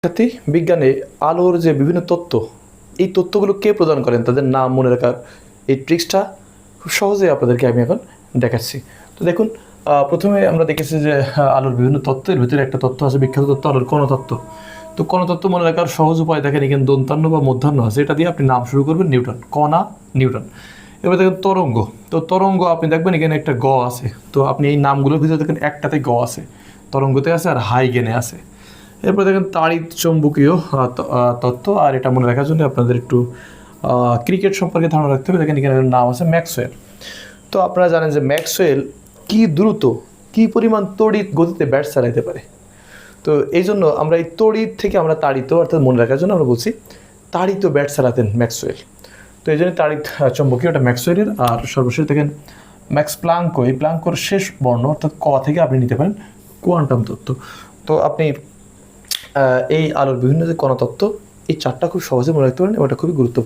শিক্ষার্থী বিজ্ঞানে আলোর যে বিভিন্ন তত্ত্ব, এই তথ্যগুলো কে প্রদান করেন তাদের নাম মনে রাখার এই ট্রিক্সটা খুব সহজেই আপনাদেরকে আমি এখন দেখাচ্ছি। তো দেখুন, প্রথমে আমরা দেখেছি যে আলোর বিভিন্ন তত্ত্বের ভিতরে একটা তত্ত্ব আছে, বিখ্যাত তত্ত্ব আলোর কণতত্ত্ব। তো কণতত্ত্ব মনে রাখার সহজ উপায় দেখেন, এখানে দন্তান্ন বা মধ্যাহ্ন আছে, এটা দিয়ে আপনি নাম শুরু করবেন নিউটন, কণা নিউটন। এবার দেখেন তরঙ্গ, তো তরঙ্গ আপনি দেখবেন এখানে একটা গ আছে, তো আপনি এই নামগুলোর ভিতরে দেখেন একটাতে গ আছে, তরঙ্গতে আছে আর হাইগেনে আছে। এরপরে দেখেন তাড়িৎ চৌম্বকীয় তত্ত্ব, আর এটা মনে রাখার জন্য আপনাদের একটু ক্রিকেট সম্পর্কে ধারণা রাখতে হবে। দেখেন এখানে নাম আছে ম্যাক্সওয়েল। তো আপনারা জানেন যে ম্যাক্সওয়েল কী দ্রুত কী পরিমাণ তড়িৎ গতিতে ব্যাট চালাইতে পারে। তো এই জন্য আমরা এই তড়িৎ থেকে আমরা তাড়িত অর্থাৎ মনে রাখার জন্য আমরা বলছি তাড়িত ব্যাট চালাতেন ম্যাক্সওয়েল। তো এই জন্য তাড়িৎ চৌম্বকীয় ওটা ম্যাক্সওয়েলের। আর সর্বশেষ দেখেন ম্যাক্স প্লাঙ্কো, এই প্লাঙ্কোর শেষ বর্ণ অর্থাৎ ক থেকে আপনি নিতে পারেন কোয়ান্টাম তত্ত্ব। তো আপনি এই আলোর বিভিন্ন যে কণাতত্ত্ব, এই চারটা খুব সহজে মনে রাখতে পারেন এবং এটা খুবই গুরুত্বপূর্ণ।